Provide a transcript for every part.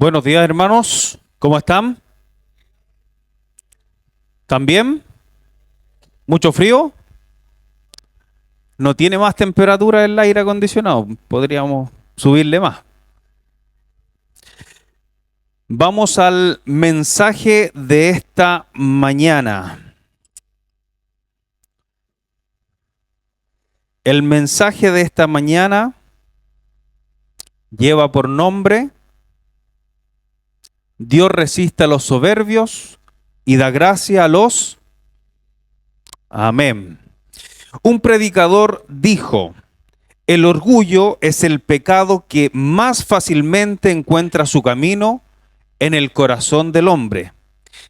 Buenos días, hermanos. ¿Cómo están? ¿También? ¿Mucho frío? ¿No tiene más temperatura el aire acondicionado? Podríamos subirle más. Vamos al mensaje de esta mañana. El mensaje de esta mañana lleva por nombre: Dios resiste a los soberbios y da gracia a los... Amén. Un predicador dijo: el orgullo es el pecado que más fácilmente encuentra su camino en el corazón del hombre,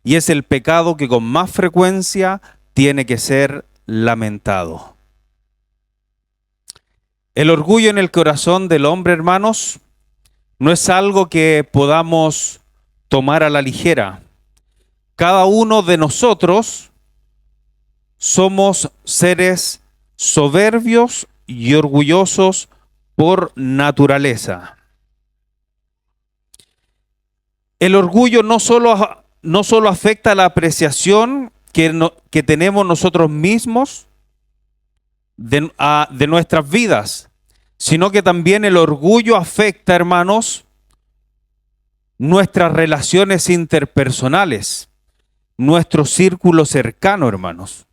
y es el pecado que con más frecuencia tiene que ser lamentado. El orgullo en el corazón del hombre, hermanos, no es algo que podamos tomar a la ligera. Cada uno de nosotros somos seres soberbios y orgullosos por naturaleza. El orgullo no solo afecta la apreciación que tenemos nosotros mismos de nuestras vidas, sino que también el orgullo afecta, hermanos, nuestras relaciones interpersonales, nuestro círculo cercano, hermanos.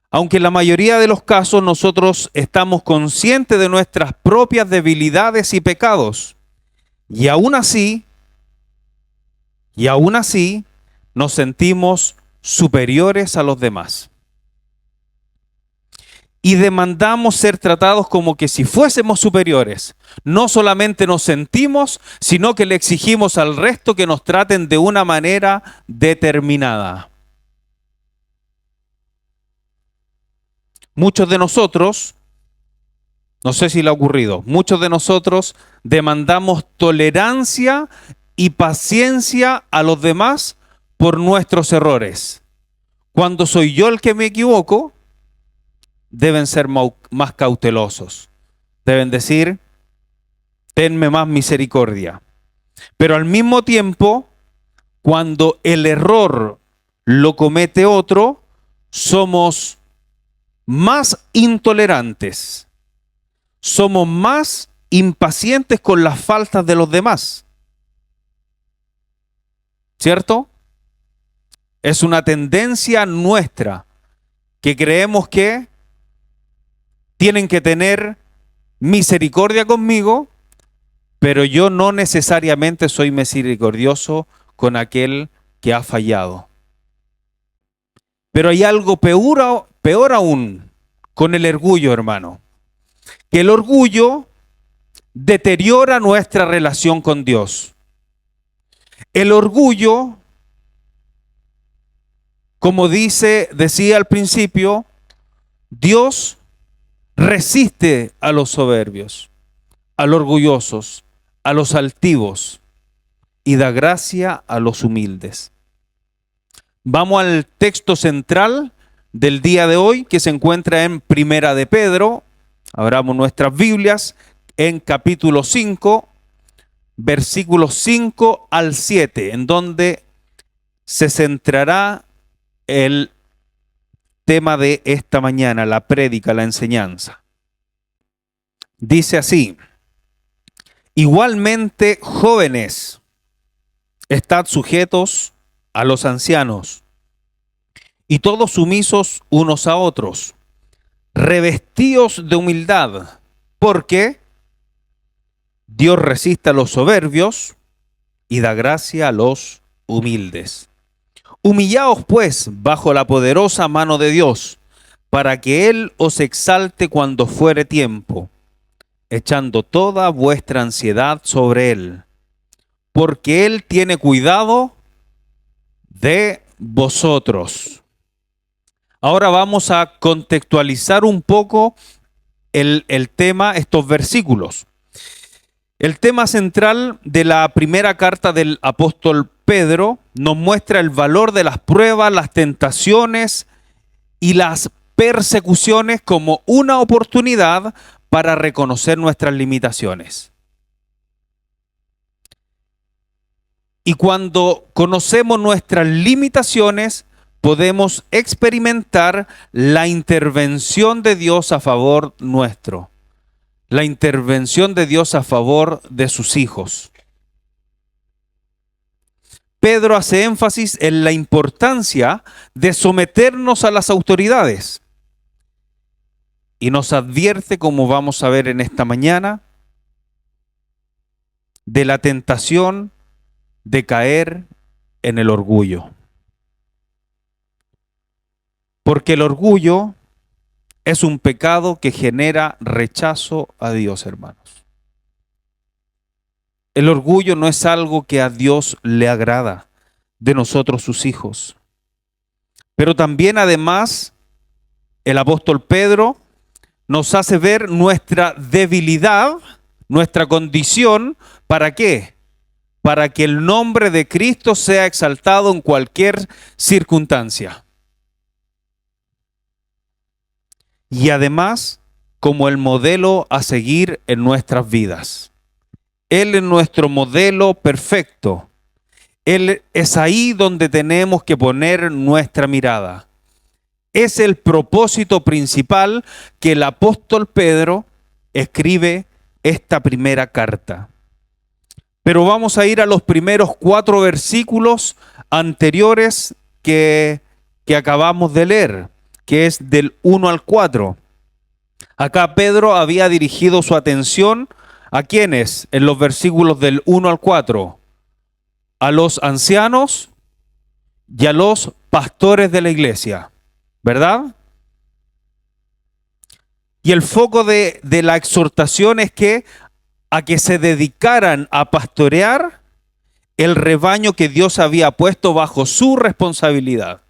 Aunque en la mayoría de los casos nosotros estamos conscientes de nuestras propias debilidades y pecados, y aún así, nos sentimos superiores a los demás. Y demandamos ser tratados como que si fuésemos superiores. No solamente nos sentimos, sino que le exigimos al resto que nos traten de una manera determinada. Muchos de nosotros, no sé si le ha ocurrido, muchos de nosotros demandamos tolerancia y paciencia a los demás por nuestros errores. Cuando soy yo el que me equivoco, deben ser más cautelosos. Deben decir: tenme más misericordia. Pero al mismo tiempo, cuando el error lo comete otro, somos más intolerantes. Somos más impacientes con las faltas de los demás. ¿Cierto? Es una tendencia nuestra que creemos que tienen que tener misericordia conmigo, pero yo no necesariamente soy misericordioso con aquel que ha fallado. Pero hay algo peor aún con el orgullo, hermano. Que el orgullo deteriora nuestra relación con Dios. El orgullo, como decía al principio, Dios resiste a los soberbios, a los orgullosos, a los altivos, y da gracia a los humildes. Vamos al texto central del día de hoy, que se encuentra en Primera de Pedro. Abramos nuestras Biblias en capítulo 5, versículos 5 al 7, en donde se centrará el tema de esta mañana, la prédica, la enseñanza. Dice así: igualmente, jóvenes, estad sujetos a los ancianos, y todos sumisos unos a otros, revestidos de humildad, porque Dios resiste a los soberbios y da gracia a los humildes. Humillaos pues bajo la poderosa mano de Dios, para que Él os exalte cuando fuere tiempo, echando toda vuestra ansiedad sobre Él, porque Él tiene cuidado de vosotros. Ahora vamos a contextualizar un poco el tema, estos versículos. El tema central de la primera carta del apóstol Pedro nos muestra el valor de las pruebas, las tentaciones y las persecuciones como una oportunidad para reconocer nuestras limitaciones. Y cuando conocemos nuestras limitaciones, podemos experimentar la intervención de Dios a favor nuestro, la intervención de Dios a favor de sus hijos. Pedro hace énfasis en la importancia de someternos a las autoridades y nos advierte, como vamos a ver en esta mañana, de la tentación de caer en el orgullo. Porque el orgullo es un pecado que genera rechazo a Dios, hermanos. El orgullo no es algo que a Dios le agrada de nosotros sus hijos. Pero también además el apóstol Pedro nos hace ver nuestra debilidad, nuestra condición, ¿para qué? Para que el nombre de Cristo sea exaltado en cualquier circunstancia. Y además, como el modelo a seguir en nuestras vidas. Él es nuestro modelo perfecto. Él es ahí donde tenemos que poner nuestra mirada. Es el propósito principal que el apóstol Pedro escribe esta primera carta. Pero vamos a ir a los primeros 4 versículos anteriores que acabamos de leer, que es del 1 al 4. Acá Pedro había dirigido su atención ¿a quiénes? En los versículos del 1 al 4. A los ancianos y a los pastores de la iglesia, ¿verdad? Y el foco de la exhortación es que a que se dedicaran a pastorear el rebaño que Dios había puesto bajo su responsabilidad.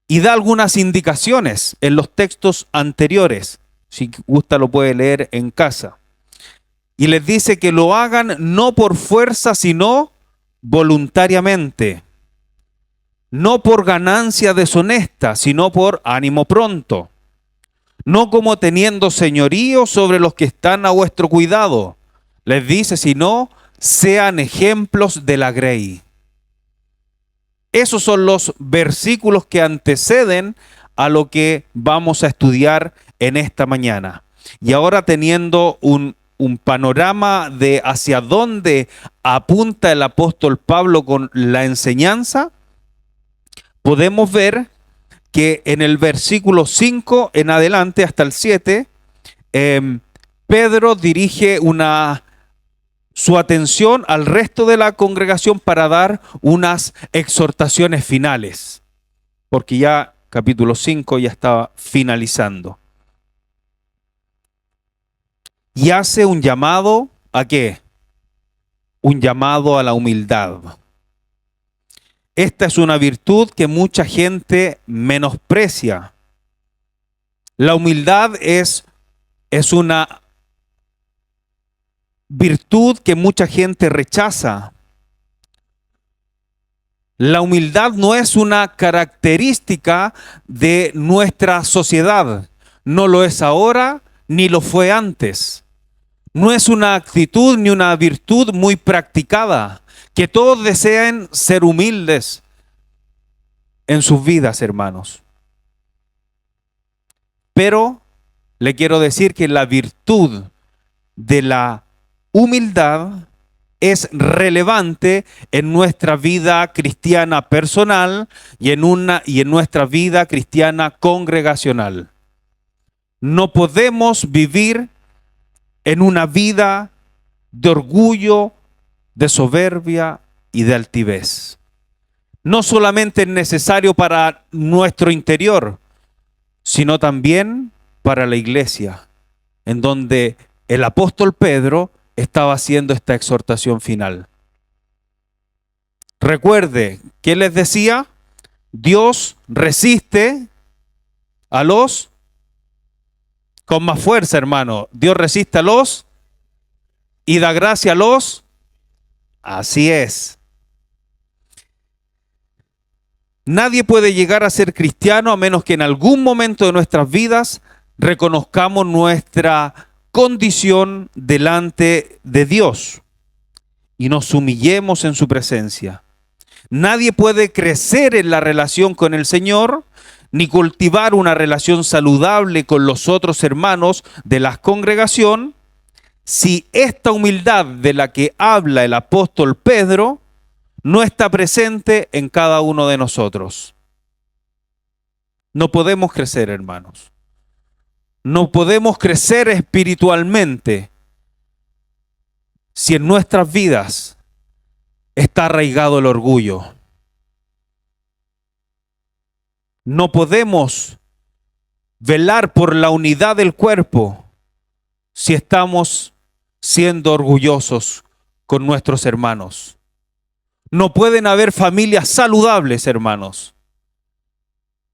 Y da algunas indicaciones en los textos anteriores. Si gusta lo puede leer en casa. Y les dice que lo hagan no por fuerza, sino voluntariamente. No por ganancia deshonesta, sino por ánimo pronto. No como teniendo señorío sobre los que están a vuestro cuidado. Les dice, sino sean ejemplos de la grey. Esos son los versículos que anteceden a lo que vamos a estudiar en esta mañana. Y ahora teniendo un panorama de hacia dónde apunta el apóstol Pablo con la enseñanza, podemos ver que en el versículo 5 en adelante hasta el 7, Pedro dirige su atención al resto de la congregación para dar unas exhortaciones finales, porque ya capítulo 5 ya estaba finalizando. Y hace un llamado ¿a qué? Un llamado a la humildad. Esta es una virtud que mucha gente menosprecia. La humildad es una virtud que mucha gente rechaza. La humildad no es una característica de nuestra sociedad. No lo es ahora, ni lo fue antes. No es una actitud ni una virtud muy practicada. Que todos deseen ser humildes en sus vidas, hermanos. Pero le quiero decir que la virtud de la humildad es relevante en nuestra vida cristiana personal y en nuestra vida cristiana congregacional. No podemos vivir en una vida de orgullo, de soberbia y de altivez. No solamente es necesario para nuestro interior, sino también para la iglesia, en donde el apóstol Pedro estaba haciendo esta exhortación final. Recuerde, ¿qué les decía? Dios resiste a los, con más fuerza, hermano, Dios resiste a los y da gracia a los. Así es. Nadie puede llegar a ser cristiano a menos que en algún momento de nuestras vidas reconozcamos nuestra condición delante de Dios y nos humillemos en su presencia. Nadie puede crecer en la relación con el Señor, ni cultivar una relación saludable con los otros hermanos de la congregación, si esta humildad de la que habla el apóstol Pedro no está presente en cada uno de nosotros. No podemos crecer, hermanos. No podemos crecer espiritualmente si en nuestras vidas está arraigado el orgullo. No podemos velar por la unidad del cuerpo si estamos siendo orgullosos con nuestros hermanos. No pueden haber familias saludables, hermanos,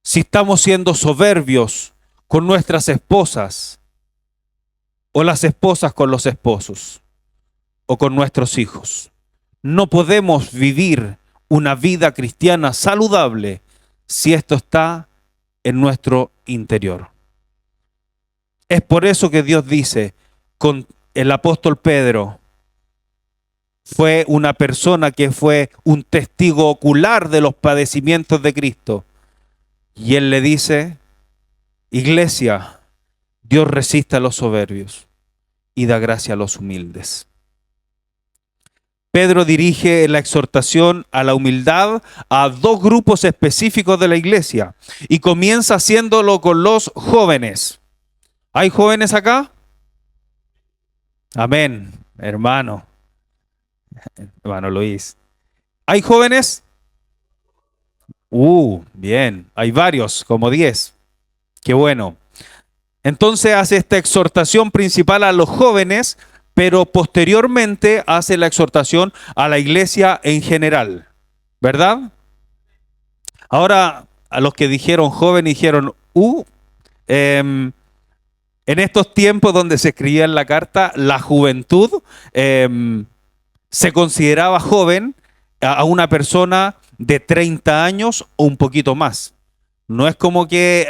si estamos siendo soberbios con nuestras esposas, o las esposas con los esposos, o con nuestros hijos. No podemos vivir una vida cristiana saludable si esto está en nuestro interior. Es por eso que Dios dice, con el apóstol Pedro, fue una persona que fue un testigo ocular de los padecimientos de Cristo. Y él le dice, iglesia, Dios resiste a los soberbios y da gracia a los humildes. Pedro dirige la exhortación a la humildad a dos grupos específicos de la iglesia y comienza haciéndolo con los jóvenes. ¿Hay jóvenes acá? Amén, hermano. Hermano Luis. ¿Hay jóvenes? Bien. Hay varios, como 10. Qué bueno. Entonces hace esta exhortación principal a los jóvenes, pero posteriormente hace la exhortación a la iglesia en general. ¿Verdad? Ahora, a los que dijeron joven, dijeron, en estos tiempos donde se escribía en la carta, la juventud se consideraba joven a una persona de 30 años o un poquito más. No es como que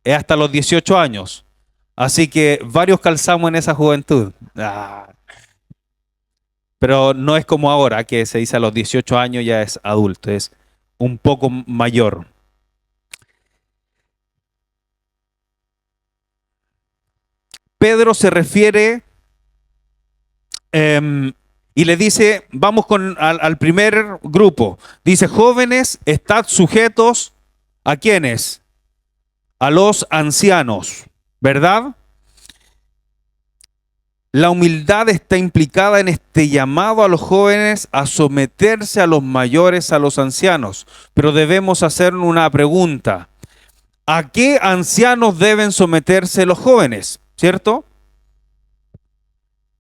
es hasta los 18 años. Así que varios calzamos en esa juventud. Pero no es como ahora, que se dice a los 18 años ya es adulto, es un poco mayor. Pedro se refiere y le dice, vamos al primer grupo. Dice, jóvenes, estad sujetos ¿a quiénes? A los ancianos, ¿verdad? La humildad está implicada en este llamado a los jóvenes a someterse a los mayores, a los ancianos. Pero debemos hacer una pregunta. ¿A qué ancianos deben someterse los jóvenes? ¿Cierto?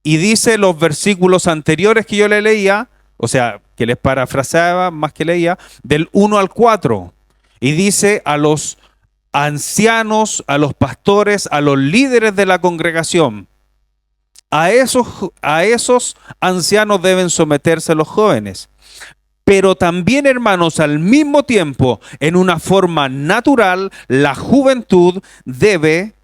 Y dice los versículos anteriores que yo le leía, o sea, que les parafraseaba más que leía, del 1 al 4. Y dice a los ancianos, a los pastores, a los líderes de la congregación. A esos ancianos deben someterse los jóvenes. Pero también, hermanos, al mismo tiempo, en una forma natural, la juventud debe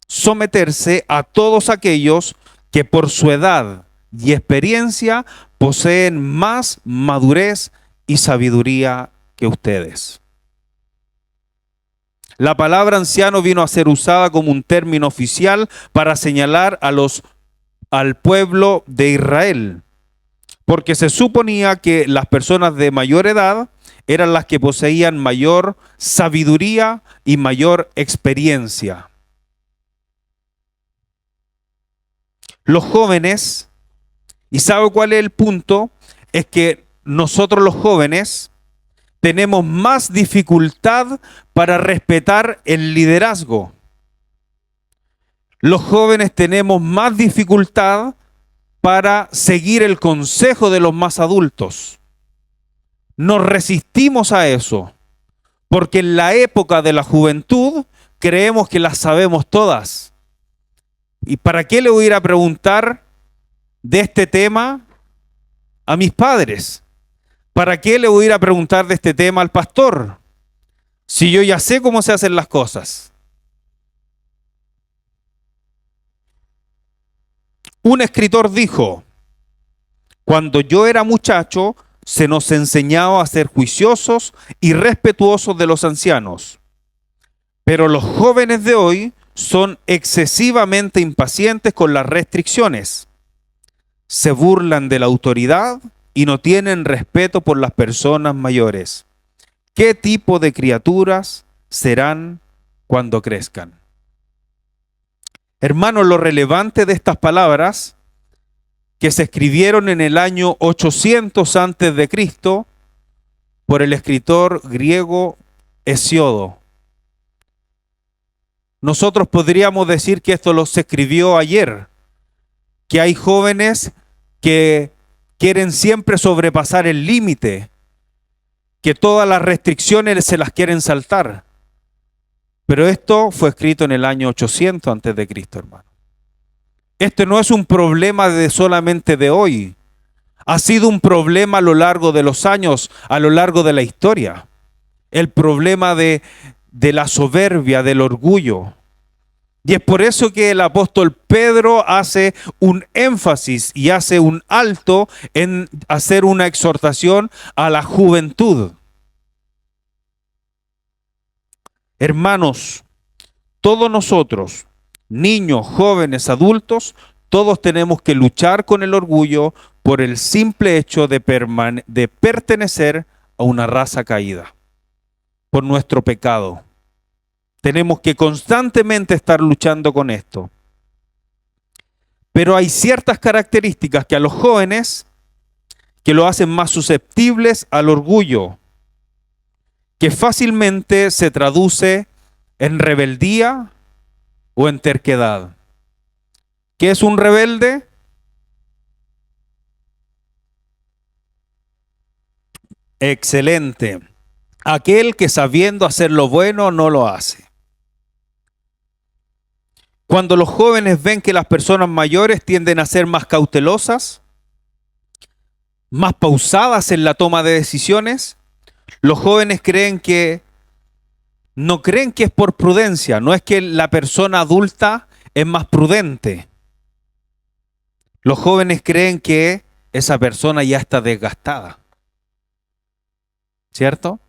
someterse a todos aquellos que por su edad y experiencia poseen más madurez y sabiduría que ustedes. La palabra anciano vino a ser usada como un término oficial para señalar al pueblo de Israel, porque se suponía que las personas de mayor edad eran las que poseían mayor sabiduría y mayor experiencia. Los jóvenes, ¿y sabe cuál es el punto? Es que nosotros los jóvenes tenemos más dificultad para respetar el liderazgo. Los jóvenes tenemos más dificultad para seguir el consejo de los más adultos. Nos resistimos a eso, porque en la época de la juventud creemos que las sabemos todas. ¿Y para qué le voy a ir a preguntar de este tema a mis padres? ¿Para qué le voy a ir a preguntar de este tema al pastor? Si yo ya sé cómo se hacen las cosas. Un escritor dijo: cuando yo era muchacho, se nos enseñaba a ser juiciosos y respetuosos de los ancianos. Pero los jóvenes de hoy son excesivamente impacientes con las restricciones. Se burlan de la autoridad y no tienen respeto por las personas mayores. ¿Qué tipo de criaturas serán cuando crezcan? Hermanos, lo relevante de estas palabras, que se escribieron en el año 800 antes de Cristo por el escritor griego Hesiodo. Nosotros podríamos decir que esto lo se escribió ayer, que hay jóvenes que quieren siempre sobrepasar el límite, que todas las restricciones se las quieren saltar. Pero esto fue escrito en el año 800 antes de Cristo, hermano. Este no es un problema de solamente de hoy. Ha sido un problema a lo largo de los años, a lo largo de la historia. El problema de la soberbia, del orgullo. Y es por eso que el apóstol Pedro hace un énfasis y hace un alto en hacer una exhortación a la juventud. Hermanos, todos nosotros, niños, jóvenes, adultos, todos tenemos que luchar con el orgullo por el simple hecho de pertenecer a una raza caída, por nuestro pecado. Tenemos que constantemente estar luchando con esto. Pero hay ciertas características que a los jóvenes que lo hacen más susceptibles al orgullo, que fácilmente se traduce en rebeldía o en terquedad. ¿Qué es un rebelde? Excelente. Aquel que sabiendo hacer lo bueno no lo hace. Cuando los jóvenes ven que las personas mayores tienden a ser más cautelosas, más pausadas en la toma de decisiones, los jóvenes no creen que es por prudencia, no es que la persona adulta es más prudente. Los jóvenes creen que esa persona ya está desgastada. ¿Cierto?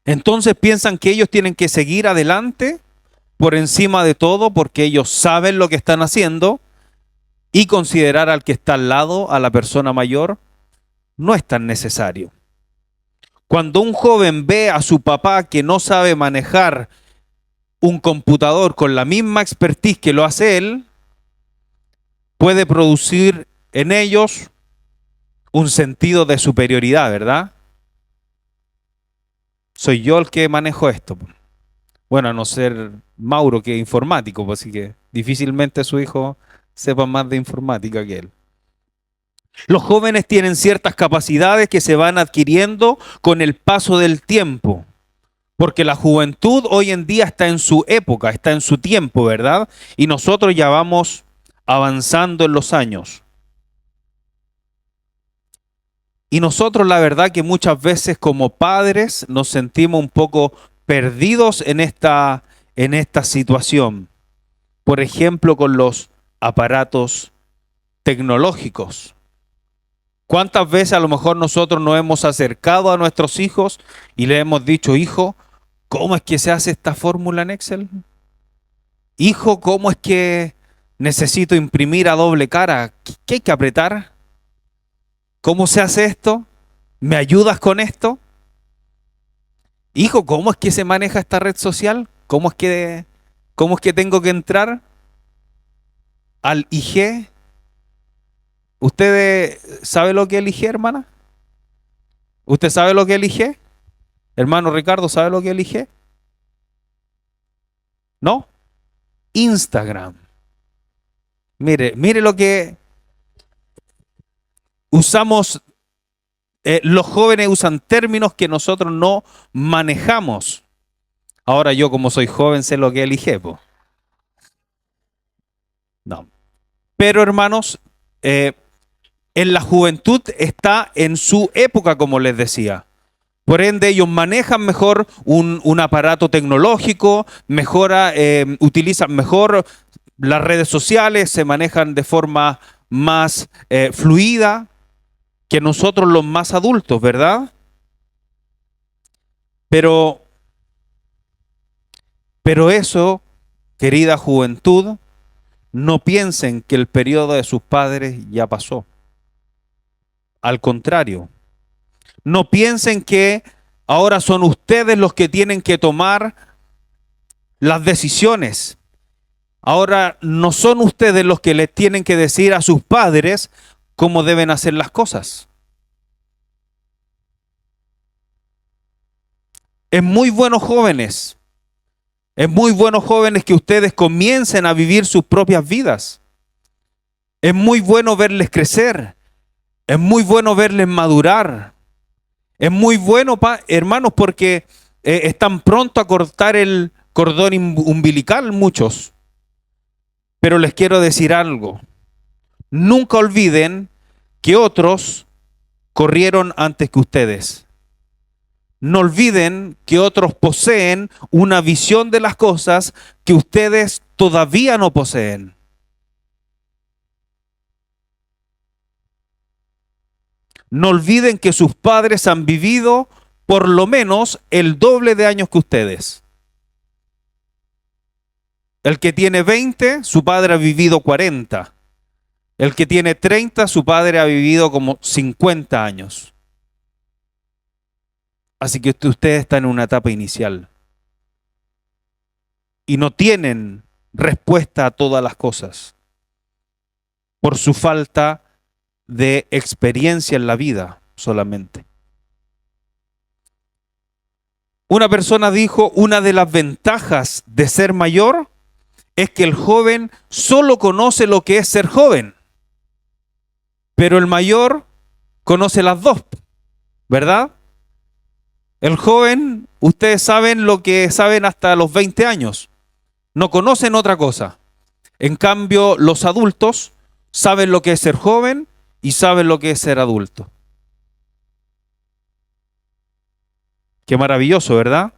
Entonces piensan que ellos tienen que seguir adelante por encima de todo porque ellos saben lo que están haciendo, y considerar al que está al lado, a la persona mayor, no es tan necesario. Cuando un joven ve a su papá que no sabe manejar un computador con la misma expertise que lo hace él, puede producir en ellos un sentido de superioridad, ¿verdad? Soy yo el que manejo esto. Bueno, a no ser Mauro, que es informático, pues, así que difícilmente su hijo sepa más de informática que él. Los jóvenes tienen ciertas capacidades que se van adquiriendo con el paso del tiempo, porque la juventud hoy en día está en su época, está en su tiempo, ¿verdad? Y nosotros ya vamos avanzando en los años. Y nosotros, la verdad, que muchas veces como padres nos sentimos un poco perdidos en esta situación. Por ejemplo, con los aparatos tecnológicos. ¿Cuántas veces a lo mejor nosotros nos hemos acercado a nuestros hijos y le hemos dicho: hijo, ¿cómo es que se hace esta fórmula en Excel? Hijo, ¿cómo es que necesito imprimir a doble cara? ¿Qué hay que apretar? ¿Cómo se hace esto? ¿Me ayudas con esto? Hijo, ¿cómo es que se maneja esta red social? ¿Cómo es que tengo que entrar al IG? ¿Usted sabe lo que es el IG, hermana? ¿Usted sabe lo que es el IG? Hermano Ricardo, ¿sabe lo que es el IG? ¿No? Instagram. Mire lo que usamos. Los jóvenes usan términos que nosotros no manejamos. Ahora yo, como soy joven, sé lo que es el IG, po. No. Pero hermanos, en la juventud está en su época, como les decía. Por ende, ellos manejan mejor un aparato tecnológico, utilizan mejor, Las redes sociales se manejan de forma más fluida que nosotros los más adultos, ¿verdad? Pero, pero eso, querida juventud, no piensen que el periodo de sus padres ya pasó. Al contrario, no piensen que ahora son ustedes los que tienen que tomar las decisiones. Ahora no son ustedes los que les tienen que decir a sus padres cómo deben hacer las cosas. Es muy bueno, jóvenes. Es muy bueno, jóvenes, que ustedes comiencen a vivir sus propias vidas. Es muy bueno verles crecer. Es muy bueno verles madurar. Es muy bueno, hermanos, porque están pronto a cortar el cordón umbilical muchos. Pero les quiero decir algo. Nunca olviden que otros corrieron antes que ustedes. No olviden que otros poseen una visión de las cosas que ustedes todavía no poseen. No olviden que sus padres han vivido por lo menos el doble de años que ustedes. El que tiene 20, su padre ha vivido 40. El que tiene 30, su padre ha vivido como 50 años. Así que ustedes están en una etapa inicial. Y no tienen respuesta a todas las cosas por su falta de experiencia en la vida solamente. Una persona dijo, una de las ventajas de ser mayor es que el joven solo conoce lo que es ser joven, pero el mayor conoce las dos, ¿verdad? El joven, ustedes saben lo que saben hasta los 20 años, no conocen otra cosa. En cambio, los adultos saben lo que es ser joven y saben lo que es ser adulto. Qué maravilloso, ¿verdad?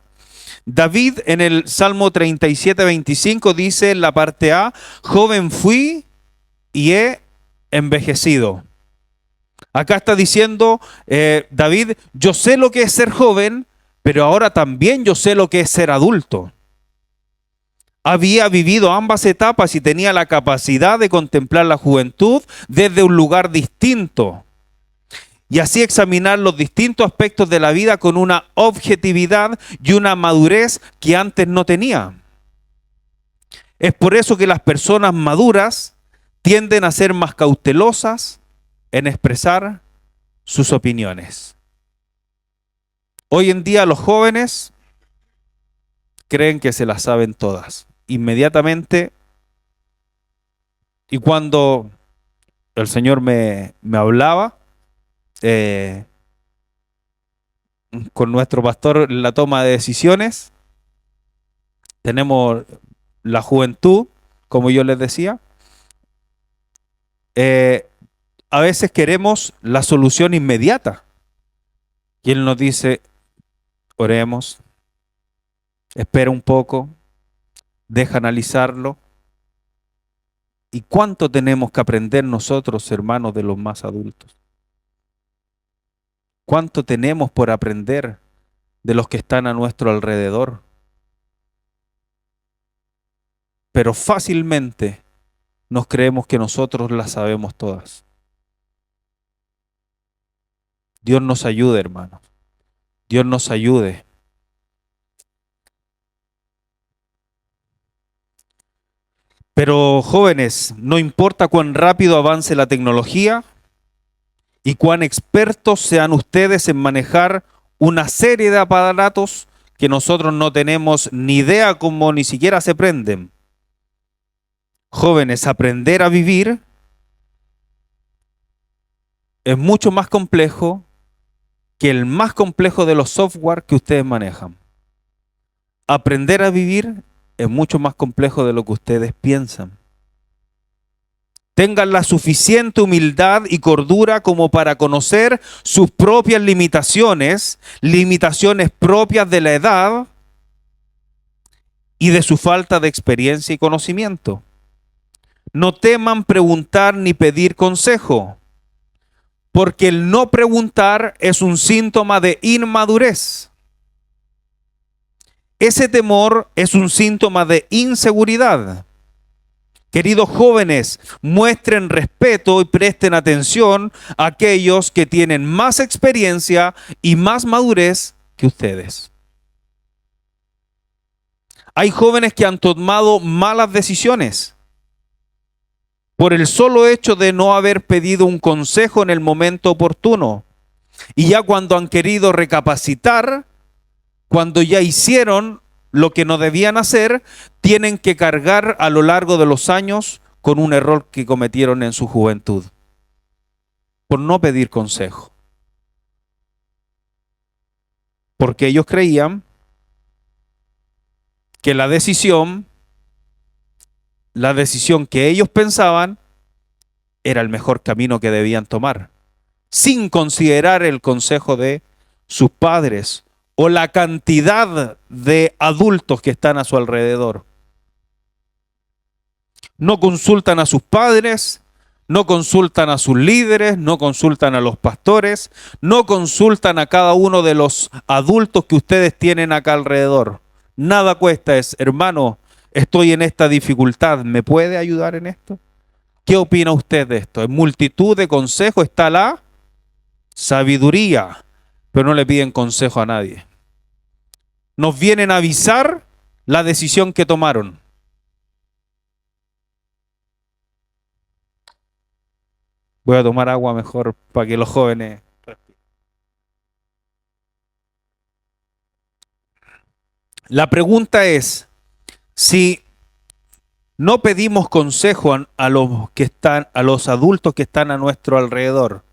David en el Salmo 37:25 dice en la parte A, joven fui y he envejecido. Acá está diciendo David, yo sé lo que es ser joven, pero ahora también yo sé lo que es ser adulto. Había vivido ambas etapas y tenía la capacidad de contemplar la juventud desde un lugar distinto y así examinar los distintos aspectos de la vida con una objetividad y una madurez que antes no tenía. Es por eso que las personas maduras tienden a ser más cautelosas en expresar sus opiniones. Hoy en día los jóvenes creen que se las saben todas. Inmediatamente, y cuando el Señor me hablaba con nuestro pastor en la toma de decisiones, tenemos la juventud, como yo les decía, a veces queremos la solución inmediata. Y Él nos dice, oremos, espera un poco, deja analizarlo. ¿Y cuánto tenemos que aprender nosotros, hermanos, de los más adultos? ¿Cuánto tenemos por aprender de los que están a nuestro alrededor? Pero fácilmente nos creemos que nosotros las sabemos todas. Dios nos ayude, hermanos. Dios nos ayude. Pero jóvenes, no importa cuán rápido avance la tecnología y cuán expertos sean ustedes en manejar una serie de aparatos que nosotros no tenemos ni idea cómo ni siquiera se prenden. Jóvenes, aprender a vivir es mucho más complejo que el más complejo de los software que ustedes manejan. Aprender a vivir es mucho más complejo de lo que ustedes piensan. Tengan la suficiente humildad y cordura como para conocer sus propias limitaciones, limitaciones propias de la edad y de su falta de experiencia y conocimiento. No teman preguntar ni pedir consejo, porque el no preguntar es un síntoma de inmadurez. Ese temor es un síntoma de inseguridad. Queridos jóvenes, muestren respeto y presten atención a aquellos que tienen más experiencia y más madurez que ustedes. Hay jóvenes que han tomado malas decisiones por el solo hecho de no haber pedido un consejo en el momento oportuno. Y ya cuando han querido recapacitar, cuando ya hicieron lo que no debían hacer, tienen que cargar a lo largo de los años con un error que cometieron en su juventud, por no pedir consejo. Porque ellos creían que la decisión que ellos pensaban era el mejor camino que debían tomar, sin considerar el consejo de sus padres o la cantidad de adultos que están a su alrededor. No consultan a sus padres, no consultan a sus líderes, no consultan a los pastores, no consultan a cada uno de los adultos que ustedes tienen acá alrededor. Nada cuesta, es, hermano, estoy en esta dificultad, ¿me puede ayudar en esto? ¿Qué opina usted de esto? En multitud de consejos está la sabiduría, pero no le piden consejo a nadie. Nos vienen a avisar la decisión que tomaron. Voy a tomar agua mejor para que los jóvenes respiren. La pregunta es, si no pedimos consejo a los adultos que están a nuestro alrededor,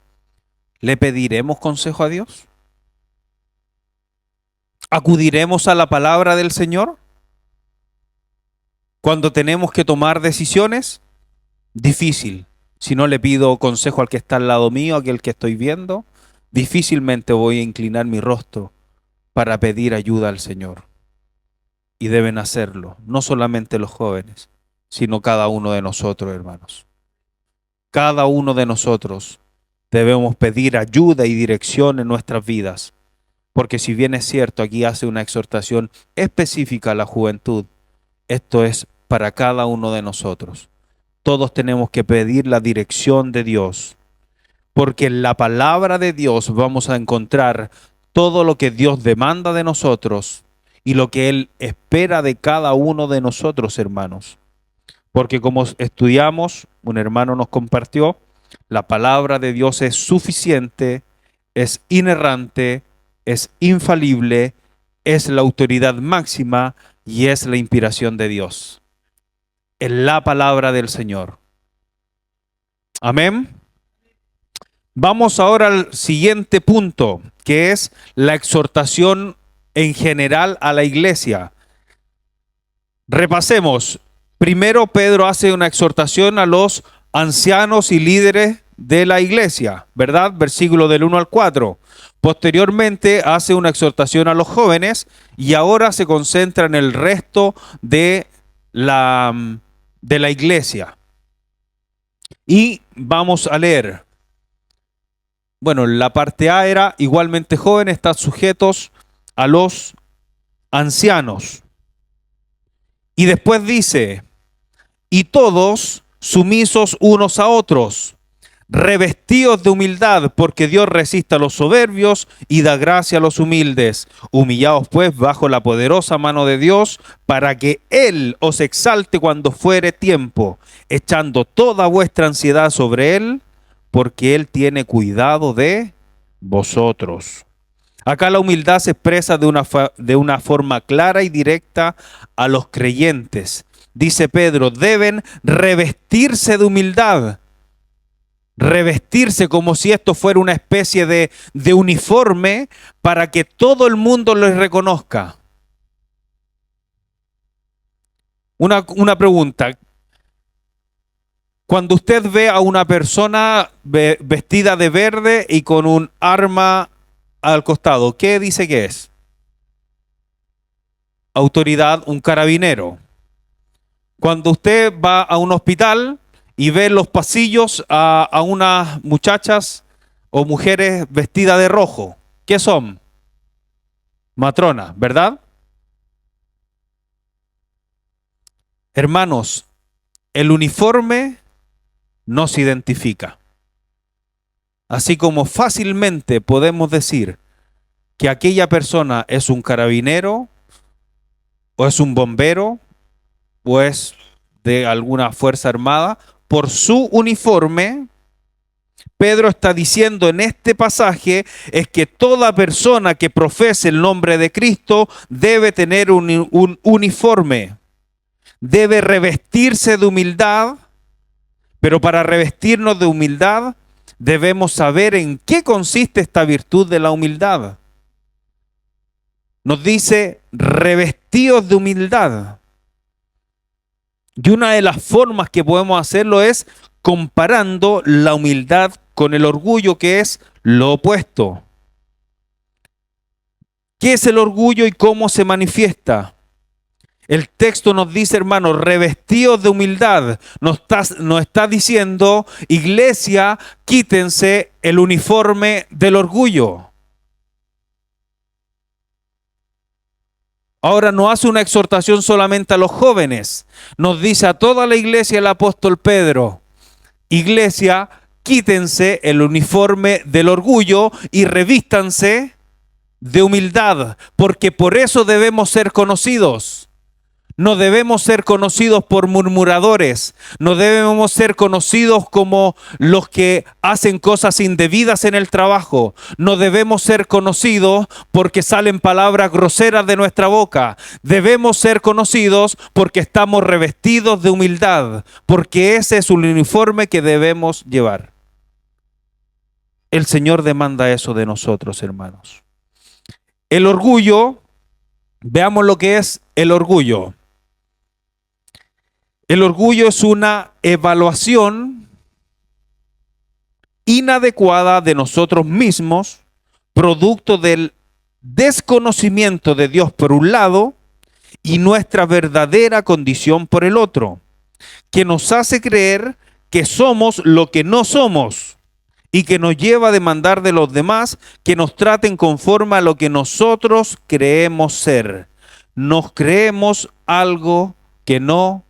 ¿le pediremos consejo a Dios? ¿Acudiremos a la palabra del Señor cuando tenemos que tomar decisiones? Difícil. Si no le pido consejo al que está al lado mío, a aquel que estoy viendo, difícilmente voy a inclinar mi rostro para pedir ayuda al Señor. Y deben hacerlo, no solamente los jóvenes, sino cada uno de nosotros, hermanos. Cada uno de nosotros debemos pedir ayuda y dirección en nuestras vidas. Porque si bien es cierto, aquí hace una exhortación específica a la juventud, esto es para cada uno de nosotros. Todos tenemos que pedir la dirección de Dios, porque en la palabra de Dios vamos a encontrar todo lo que Dios demanda de nosotros y lo que Él espera de cada uno de nosotros, hermanos. Porque como estudiamos, un hermano nos compartió, la palabra de Dios es suficiente, es inerrante, es infalible, es la autoridad máxima y es la inspiración de Dios. Es la palabra del Señor. Amén. Vamos ahora al siguiente punto, que es la exhortación en general a la iglesia. Repasemos. Primero, Pedro hace una exhortación a los ancianos y líderes de la iglesia, ¿verdad? Versículo del 1 al 4. Posteriormente hace una exhortación a los jóvenes y ahora se concentra en el resto de la iglesia. Y vamos a leer. Bueno, la parte A era igualmente jóvenes, están sujetos a los ancianos. Y después dice, y todos sumisos unos a otros, revestidos de humildad, porque Dios resiste a los soberbios y da gracia a los humildes. Humillaos pues bajo la poderosa mano de Dios, para que Él os exalte cuando fuere tiempo, echando toda vuestra ansiedad sobre Él, porque Él tiene cuidado de vosotros. Acá la humildad se expresa de una forma clara y directa a los creyentes. Dice Pedro, deben revestirse de humildad. Revestirse como si esto fuera una especie de uniforme para que todo el mundo les reconozca. Una pregunta. Cuando usted ve a una persona vestida de verde y con un arma al costado, ¿qué dice que es? Autoridad, un carabinero. Cuando usted va a un hospital y ve en los pasillos a unas muchachas o mujeres vestidas de rojo. ¿Qué son? Matronas, ¿verdad? Hermanos, el uniforme nos identifica. Así como fácilmente podemos decir que aquella persona es un carabinero, o es un bombero, o es de alguna fuerza armada, por su uniforme. Pedro está diciendo en este pasaje es que toda persona que profese el nombre de Cristo debe tener un uniforme, debe revestirse de humildad, pero para revestirnos de humildad debemos saber en qué consiste esta virtud de la humildad. Nos dice revestidos de humildad. Y una de las formas que podemos hacerlo es comparando la humildad con el orgullo, que es lo opuesto. ¿Qué es el orgullo y cómo se manifiesta? El texto nos dice, hermanos, revestidos de humildad. Nos está diciendo, iglesia, quítense el uniforme del orgullo. Ahora no hace una exhortación solamente a los jóvenes, nos dice a toda la iglesia el apóstol Pedro, iglesia, quítense el uniforme del orgullo y revístanse de humildad, porque por eso debemos ser conocidos. No debemos ser conocidos por murmuradores, no debemos ser conocidos como los que hacen cosas indebidas en el trabajo, no debemos ser conocidos porque salen palabras groseras de nuestra boca, debemos ser conocidos porque estamos revestidos de humildad, porque ese es un uniforme que debemos llevar. El Señor demanda eso de nosotros, hermanos. El orgullo, veamos lo que es el orgullo. El orgullo es una evaluación inadecuada de nosotros mismos, producto del desconocimiento de Dios por un lado y nuestra verdadera condición por el otro, que nos hace creer que somos lo que no somos y que nos lleva a demandar de los demás que nos traten conforme a lo que nosotros creemos ser. Nos creemos algo que no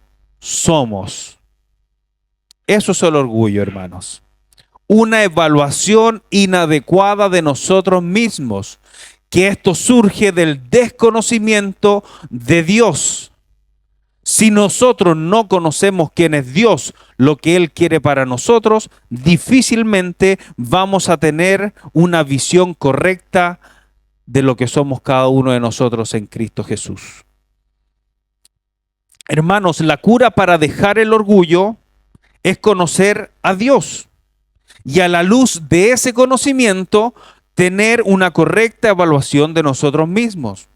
somos. Eso es el orgullo, hermanos. Una evaluación inadecuada de nosotros mismos, que esto surge del desconocimiento de Dios. Si nosotros no conocemos quién es Dios, lo que Él quiere para nosotros, difícilmente vamos a tener una visión correcta de lo que somos cada uno de nosotros en Cristo Jesús. Hermanos, la cura para dejar el orgullo es conocer a Dios y a la luz de ese conocimiento tener una correcta evaluación de nosotros mismos.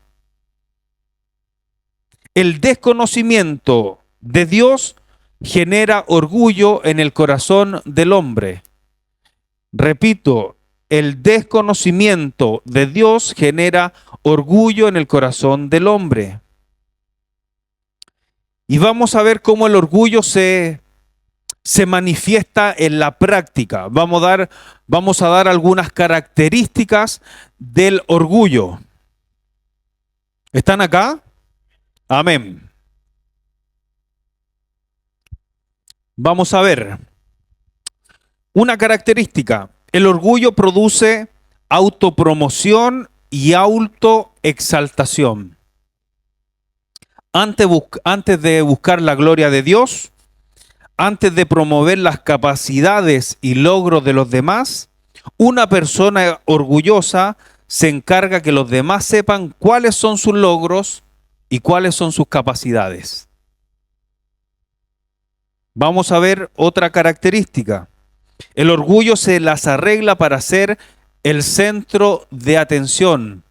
El desconocimiento de Dios genera orgullo en el corazón del hombre. Repito, el desconocimiento de Dios genera orgullo en el corazón del hombre. Y vamos a ver cómo el orgullo se manifiesta en la práctica. Vamos a dar algunas características del orgullo. ¿Están acá? Amén. Vamos a ver. Una característica. El orgullo produce autopromoción y autoexaltación. Antes de buscar la gloria de Dios, antes de promover las capacidades y logros de los demás, una persona orgullosa se encarga que los demás sepan cuáles son sus logros y cuáles son sus capacidades. Vamos a ver otra característica. El orgullo se las arregla para ser el centro de atención,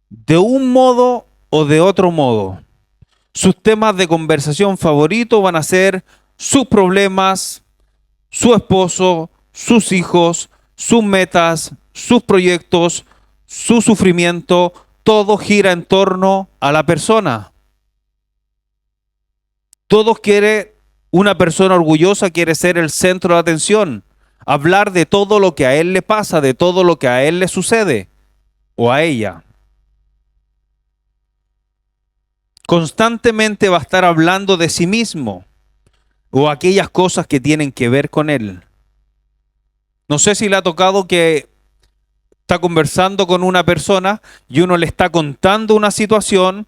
de un modo o de otro modo. Sus temas de conversación favoritos van a ser sus problemas, su esposo, sus hijos, sus metas, sus proyectos, su sufrimiento. Todo gira en torno a la persona. Todos quieren Una persona orgullosa quiere ser el centro de atención, hablar de todo lo que a él le pasa, de todo lo que a él le sucede o a ella. Constantemente va a estar hablando de sí mismo o aquellas cosas que tienen que ver con él. No sé si le ha tocado que está conversando con una persona y uno le está contando una situación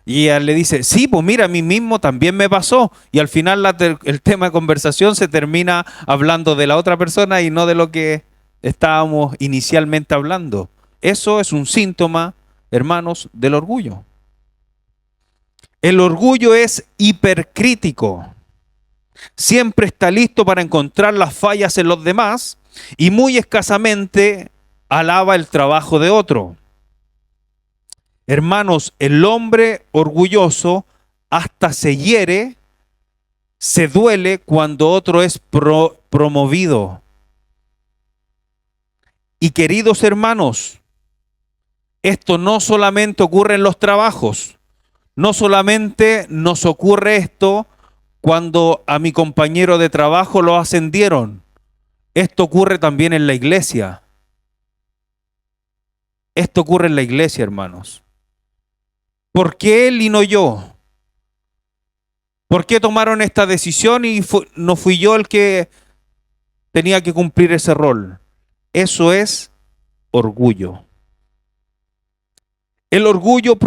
y ella le dice, sí, pues mira, a mí mismo también me pasó. Y al final el tema de conversación se termina hablando de la otra persona y no de lo que estábamos inicialmente hablando. Eso es un síntoma, hermanos, del orgullo. El orgullo es hipercrítico. Siempre está listo para encontrar las fallas en los demás y muy escasamente alaba el trabajo de otro. Hermanos, el hombre orgulloso hasta se hiere, se duele cuando otro es promovido. Y queridos hermanos, esto no solamente ocurre en los trabajos, no solamente nos ocurre esto cuando a mi compañero de trabajo lo ascendieron, esto ocurre también en la iglesia. Esto ocurre en la iglesia, hermanos. ¿Por qué él y no yo? ¿Por qué tomaron esta decisión y no fui yo el que tenía que cumplir ese rol? Eso es orgullo. El orgullo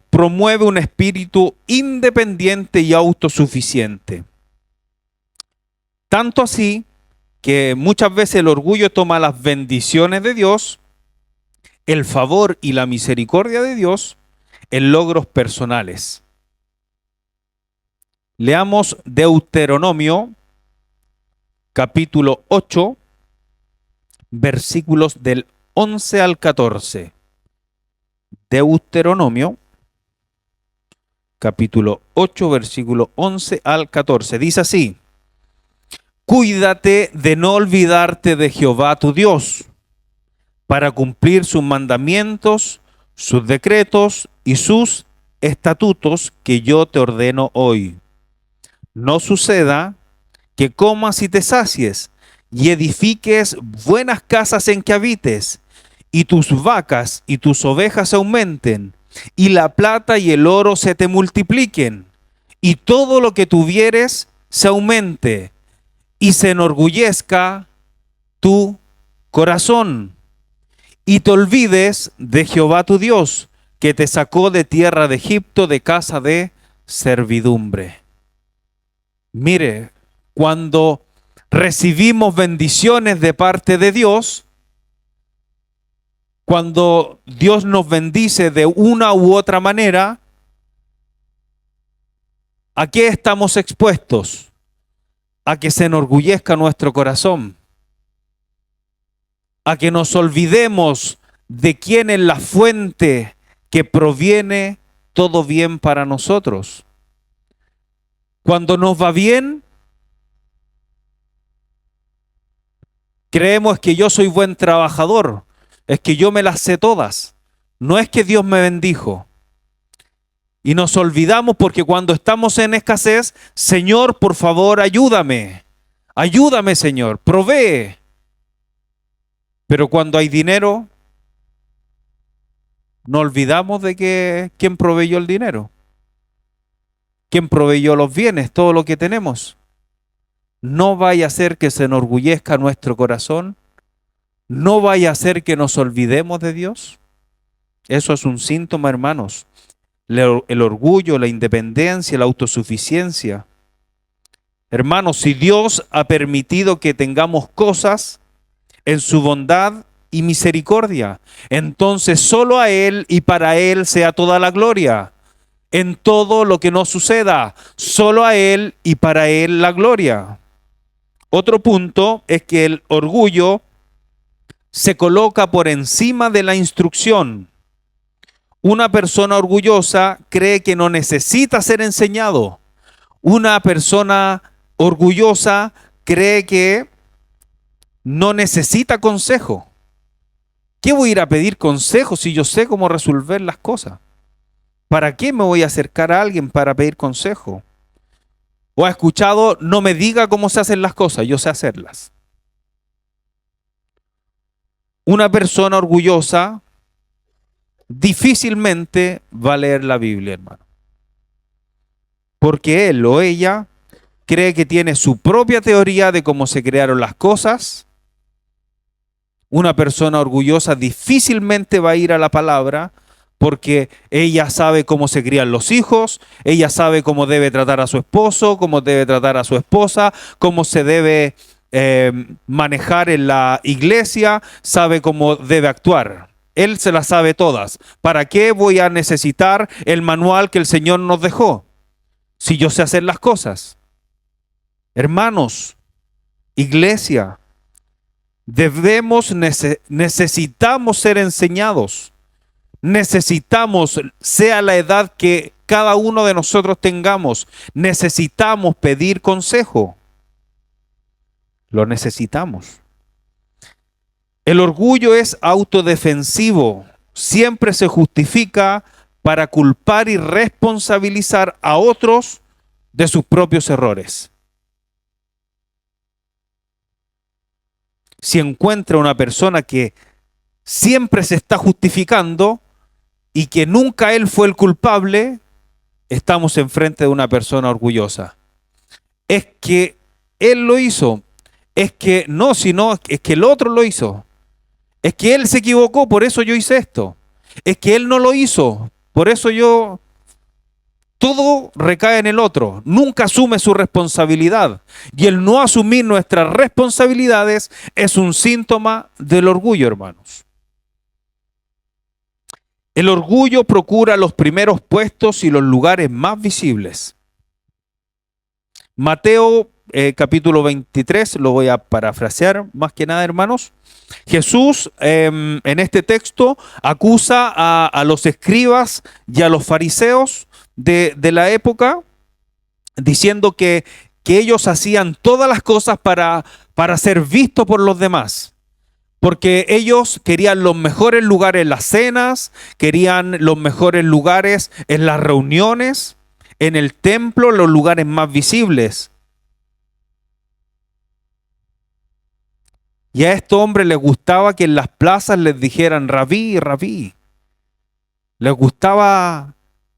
promueve un espíritu independiente y autosuficiente. Tanto así que muchas veces el orgullo toma las bendiciones de Dios, el favor y la misericordia de Dios en logros personales. Leamos Deuteronomio, capítulo 8, versículos del 11 al 14. Deuteronomio, capítulo 8, versículo 11 al 14. Dice así: Cuídate de no olvidarte de Jehová tu Dios, para cumplir sus mandamientos, sus decretos y sus estatutos que yo te ordeno hoy. No suceda que comas y te sacies, y edifiques buenas casas en que habites, y tus vacas y tus ovejas aumenten, y la plata y el oro se te multipliquen, y todo lo que tuvieres se aumente, y se enorgullezca tu corazón, y te olvides de Jehová tu Dios, que te sacó de tierra de Egipto, de casa de servidumbre. Mire, cuando recibimos bendiciones de parte de Dios, cuando Dios nos bendice de una u otra manera, ¿a qué estamos expuestos? A que se enorgullezca nuestro corazón, a que nos olvidemos de quién es la fuente que proviene todo bien para nosotros. Cuando nos va bien, creemos que yo soy buen trabajador, es que yo me las sé todas, no es que Dios me bendijo. Y nos olvidamos porque cuando estamos en escasez, Señor, por favor, ayúdame. Ayúdame, Señor, provee. Pero cuando hay dinero, no olvidamos de que quién proveyó el dinero, quién proveyó los bienes, todo lo que tenemos. No vaya a ser que se enorgullezca nuestro corazón, no vaya a ser que nos olvidemos de Dios. Eso es un síntoma, hermanos. El orgullo, la independencia, la autosuficiencia. Hermanos, si Dios ha permitido que tengamos cosas en su bondad y misericordia, entonces solo a Él y para Él sea toda la gloria. En todo lo que nos suceda, solo a Él y para Él la gloria. Otro punto es que el orgullo se coloca por encima de la instrucción. Una persona orgullosa cree que no necesita ser enseñado. Una persona orgullosa cree que no necesita consejo. ¿Qué voy a ir a pedir consejo si yo sé cómo resolver las cosas? ¿Para qué me voy a acercar a alguien para pedir consejo? o ha escuchado, no me diga cómo se hacen las cosas, yo sé hacerlas. Una persona orgullosa difícilmente va a leer la Biblia, hermano. Porque él o ella cree que tiene su propia teoría de cómo se crearon las cosas. Una persona orgullosa difícilmente va a ir a la palabra porque ella sabe cómo se crían los hijos, ella sabe cómo debe tratar a su esposo, cómo debe tratar a su esposa, cómo se debe manejar en la iglesia, sabe cómo debe actuar. Él se las sabe todas. ¿Para qué voy a necesitar el manual que el Señor nos dejó si yo sé hacer las cosas? Hermanos, iglesia, necesitamos ser enseñados. Necesitamos, sea la edad que cada uno de nosotros tengamos, necesitamos pedir consejo. Lo necesitamos. El orgullo es autodefensivo. Siempre se justifica para culpar y responsabilizar a otros de sus propios errores. Si encuentra una persona que siempre se está justificando y que nunca él fue el culpable, estamos enfrente de una persona orgullosa. Es que él lo hizo, es que no, sino es que el otro lo hizo. Es que él se equivocó, por eso yo hice esto. Es que él no lo hizo, por eso yo... Todo recae en el otro, nunca asume su responsabilidad. Y el no asumir nuestras responsabilidades es un síntoma del orgullo, hermanos. El orgullo procura los primeros puestos y los lugares más visibles. Mateo capítulo 23, lo voy a parafrasear más que nada, hermanos. Jesús en este texto acusa a los escribas y a los fariseos de la época, diciendo que ellos hacían todas las cosas para ser vistos por los demás. Porque ellos querían los mejores lugares en las cenas, querían los mejores lugares en las reuniones, en el templo, los lugares más visibles. Y a estos hombres les gustaba que en las plazas les dijeran rabí, rabí. Les gustaba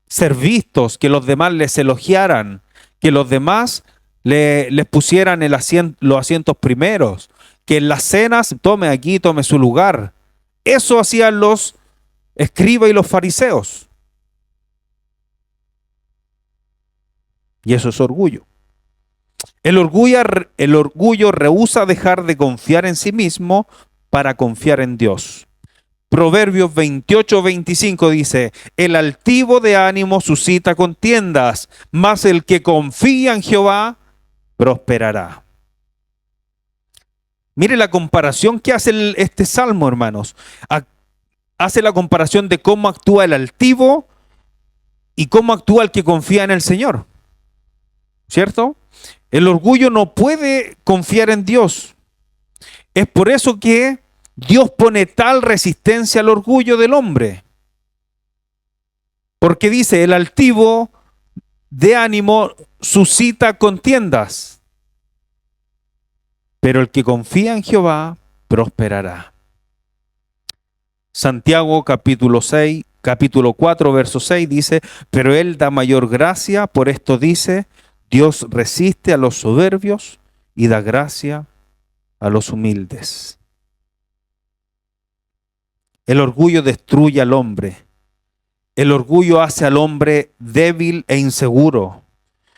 ser vistos, que los demás les elogiaran, que los demás les pusieran los asientos primeros, que en las cenas tome aquí, tome su lugar. Eso hacían los escribas y los fariseos. Y eso es orgullo. El orgullo rehúsa dejar de confiar en sí mismo para confiar en Dios. Proverbios 28-25 dice: el altivo de ánimo suscita contiendas, mas el que confía en Jehová prosperará. Mire la comparación que hace este salmo, hermanos. Hace la comparación de cómo actúa el altivo y cómo actúa el que confía en el Señor. ¿Cierto? El orgullo no puede confiar en Dios. Es por eso que Dios pone tal resistencia al orgullo del hombre. Porque dice, el altivo de ánimo suscita contiendas, pero el que confía en Jehová prosperará. Santiago capítulo 4, verso 6 dice, pero él da mayor gracia, por esto dice, Dios resiste a los soberbios y da gracia a los humildes. El orgullo destruye al hombre. El orgullo hace al hombre débil e inseguro.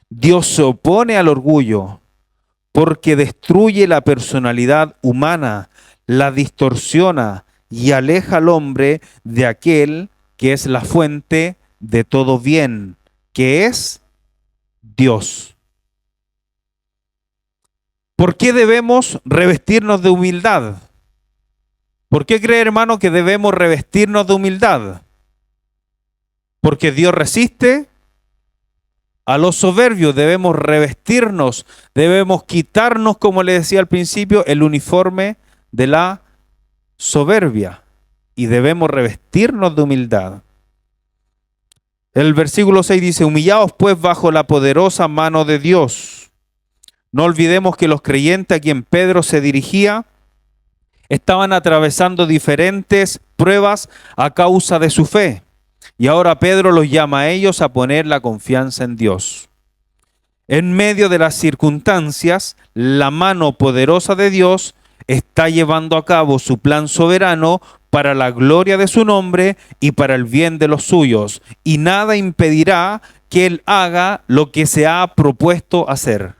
Dios se opone al orgullo porque destruye la personalidad humana, la distorsiona y aleja al hombre de aquel que es la fuente de todo bien, que es Dios. ¿Por qué debemos revestirnos de humildad? ¿Por qué cree, hermano, que debemos revestirnos de humildad? Porque Dios resiste a los soberbios. Debemos revestirnos, debemos quitarnos, como le decía al principio, el uniforme de la soberbia. Y debemos revestirnos de humildad. El versículo 6 dice, humillaos pues bajo la poderosa mano de Dios. No olvidemos que los creyentes a quien Pedro se dirigía estaban atravesando diferentes pruebas a causa de su fe. Y ahora Pedro los llama a ellos a poner la confianza en Dios. En medio de las circunstancias, la mano poderosa de Dios está llevando a cabo su plan soberano para la gloria de su nombre y para el bien de los suyos. Y nada impedirá que Él haga lo que se ha propuesto hacer.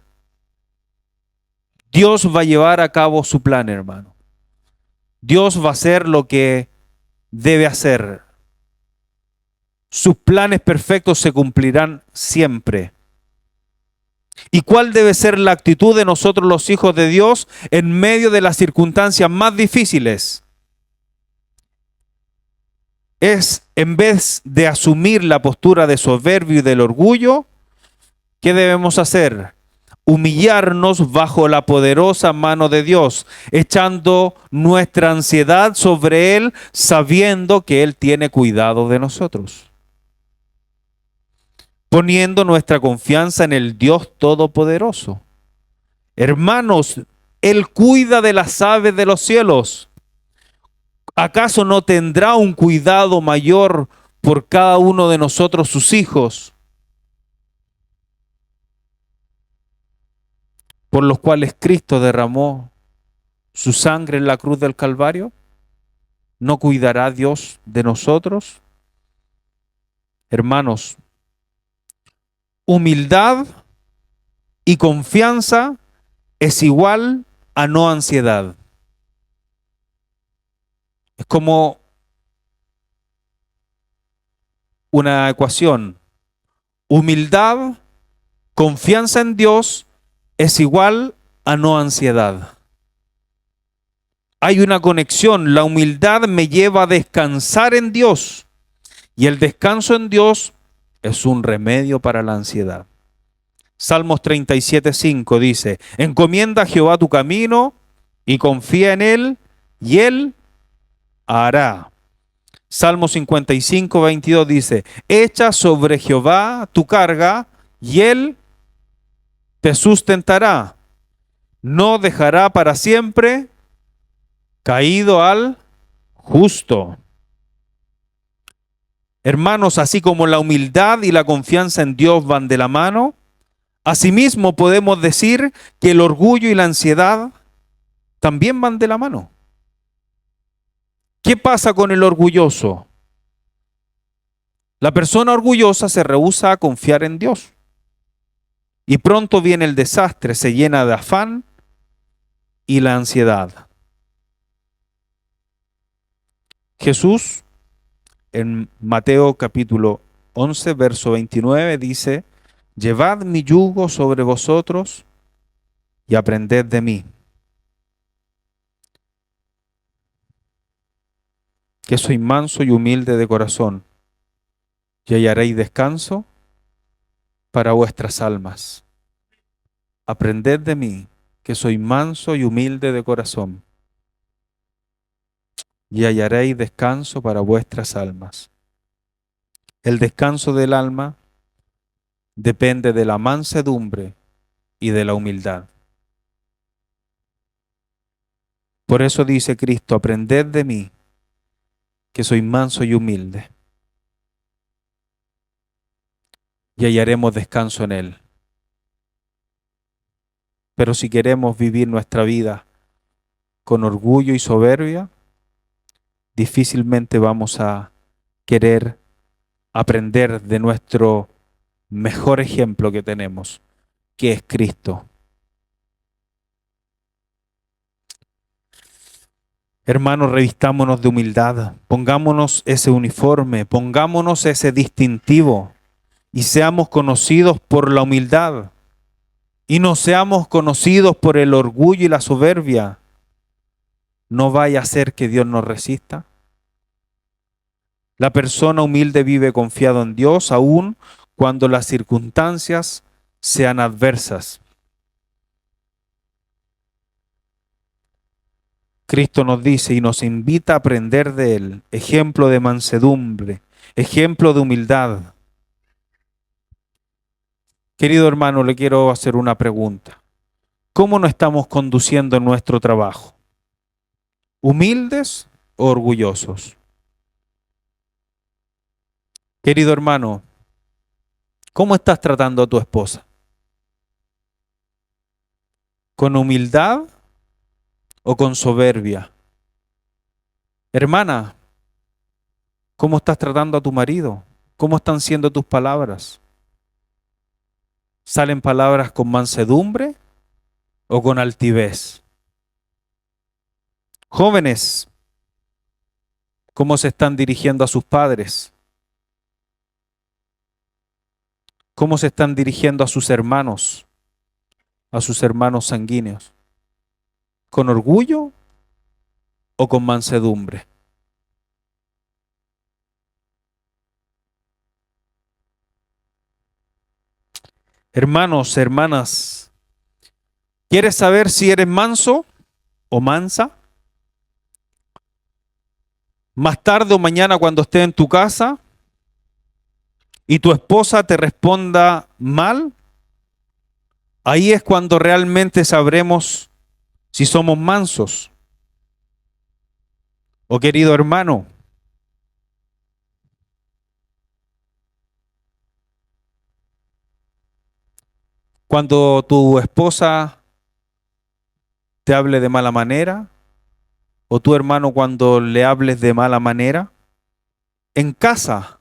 Dios va a llevar a cabo su plan, hermano. Dios va a hacer lo que debe hacer. Sus planes perfectos se cumplirán siempre. ¿Y cuál debe ser la actitud de nosotros los hijos de Dios en medio de las circunstancias más difíciles? Es, en vez de asumir la postura de soberbio y del orgullo, ¿qué debemos hacer? Humillarnos bajo la poderosa mano de Dios, echando nuestra ansiedad sobre Él, sabiendo que Él tiene cuidado de nosotros. Poniendo nuestra confianza en el Dios Todopoderoso. Hermanos, Él cuida de las aves de los cielos. ¿Acaso no tendrá un cuidado mayor por cada uno de nosotros, sus hijos, por los cuales Cristo derramó su sangre en la cruz del Calvario? ¿No cuidará Dios de nosotros? Hermanos, humildad y confianza es igual a no ansiedad. Es como una ecuación. Humildad, confianza en Dios es igual a no ansiedad. Hay una conexión. La humildad me lleva a descansar en Dios y el descanso en Dios es un remedio para la ansiedad. Salmos 37:5 dice, encomienda a Jehová tu camino y confía en Él y Él hará. Salmo 55:22 dice, echa sobre Jehová tu carga y Él te sustentará. No dejará para siempre caído al justo. Hermanos, así como la humildad y la confianza en Dios van de la mano, asimismo podemos decir que el orgullo y la ansiedad también van de la mano. ¿Qué pasa con el orgulloso? La persona orgullosa se rehúsa a confiar en Dios. Y pronto viene el desastre, se llena de afán y la ansiedad. Jesús, en Mateo capítulo 11, verso 29, dice, llevad mi yugo sobre vosotros y aprended de mí, que soy manso y humilde de corazón, y hallaréis descanso para vuestras almas. Aprended de mí, que soy manso y humilde de corazón, y hallaréis descanso para vuestras almas. El descanso del alma depende de la mansedumbre y de la humildad. Por eso dice Cristo, aprended de mí, que soy manso y humilde, y hallaremos descanso en Él. Pero si queremos vivir nuestra vida con orgullo y soberbia, difícilmente vamos a querer aprender de nuestro mejor ejemplo que tenemos, que es Cristo. Hermanos, revistámonos de humildad, pongámonos ese uniforme, pongámonos ese distintivo y seamos conocidos por la humildad y no seamos conocidos por el orgullo y la soberbia. No vaya a ser que Dios nos resista. La persona humilde vive confiado en Dios aún cuando las circunstancias sean adversas. Cristo nos dice y nos invita a aprender de Él, ejemplo de mansedumbre, ejemplo de humildad. Querido hermano, le quiero hacer una pregunta. ¿Cómo nos estamos conduciendo en nuestro trabajo? ¿Humildes o orgullosos? Querido hermano, ¿cómo estás tratando a tu esposa? ¿Con humildad o con soberbia? Hermana, ¿cómo estás tratando a tu marido? ¿Cómo están siendo tus palabras? ¿Salen palabras con mansedumbre o con altivez? Jóvenes, ¿cómo se están dirigiendo a sus padres? ¿Cómo se están dirigiendo a sus hermanos sanguíneos? ¿Con orgullo o con mansedumbre? Hermanos, hermanas, ¿quieres saber si eres manso o mansa? Más tarde o mañana cuando estés en tu casa y tu esposa te responda mal, ahí es cuando realmente sabremos si somos mansos. Oh querido hermano, cuando tu esposa te hable de mala manera, o tu hermano cuando le hables de mala manera, en casa,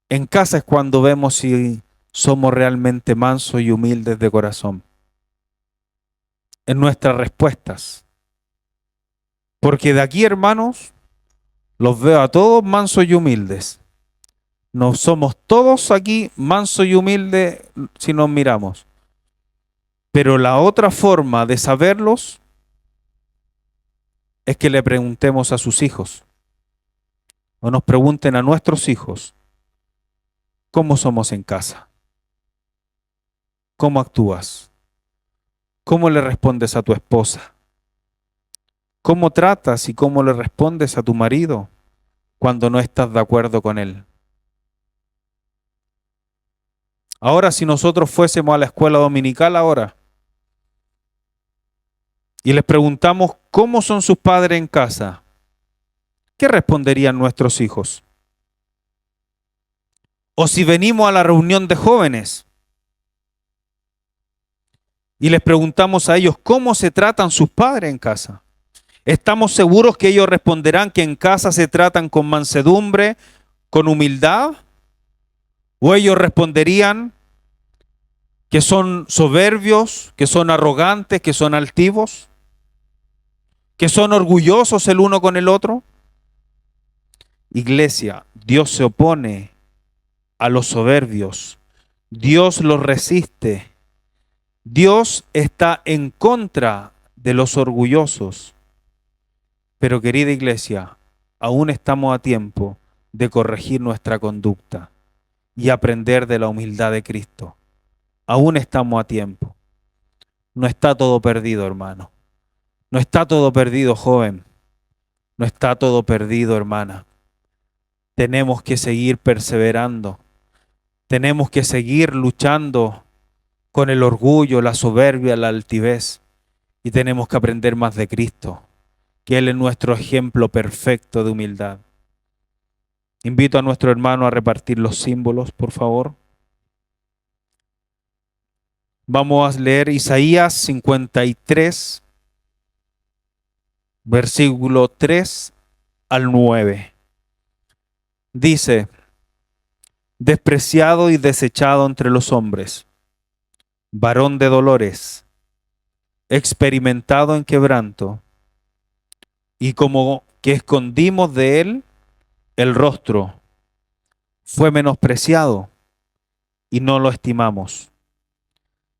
en casa es cuando vemos si somos realmente mansos y humildes de corazón. En nuestras respuestas. Porque de aquí, hermanos, los veo a todos mansos y humildes. No somos todos aquí mansos y humildes si nos miramos. Pero la otra forma de saberlos es que le preguntemos a sus hijos o nos pregunten a nuestros hijos cómo somos en casa, cómo actúas, cómo le respondes a tu esposa, cómo tratas y cómo le respondes a tu marido cuando no estás de acuerdo con él. Ahora, si nosotros fuésemos a la escuela dominical ahora y les preguntamos cómo son sus padres en casa, ¿qué responderían nuestros hijos? O si venimos a la reunión de jóvenes y les preguntamos a ellos cómo se tratan sus padres en casa, ¿estamos seguros que ellos responderán que en casa se tratan con mansedumbre, con humildad? ¿O ellos responderían que son soberbios, que son arrogantes, que son altivos, que son orgullosos el uno con el otro? Iglesia, Dios se opone a los soberbios. Dios los resiste. Dios está en contra de los orgullosos. Pero querida iglesia, aún estamos a tiempo de corregir nuestra conducta y aprender de la humildad de Cristo. Aún estamos a tiempo. No está todo perdido, hermano. No está todo perdido, joven. No está todo perdido, hermana. Tenemos que seguir perseverando. Tenemos que seguir luchando con el orgullo, la soberbia, la altivez. Y tenemos que aprender más de Cristo, que Él es nuestro ejemplo perfecto de humildad. Invito a nuestro hermano a repartir los símbolos, por favor. Vamos a leer Isaías 53, versículo 3 al 9. Dice: despreciado y desechado entre los hombres, varón de dolores, experimentado en quebranto, y como que escondimos de él el rostro, fue menospreciado y no lo estimamos.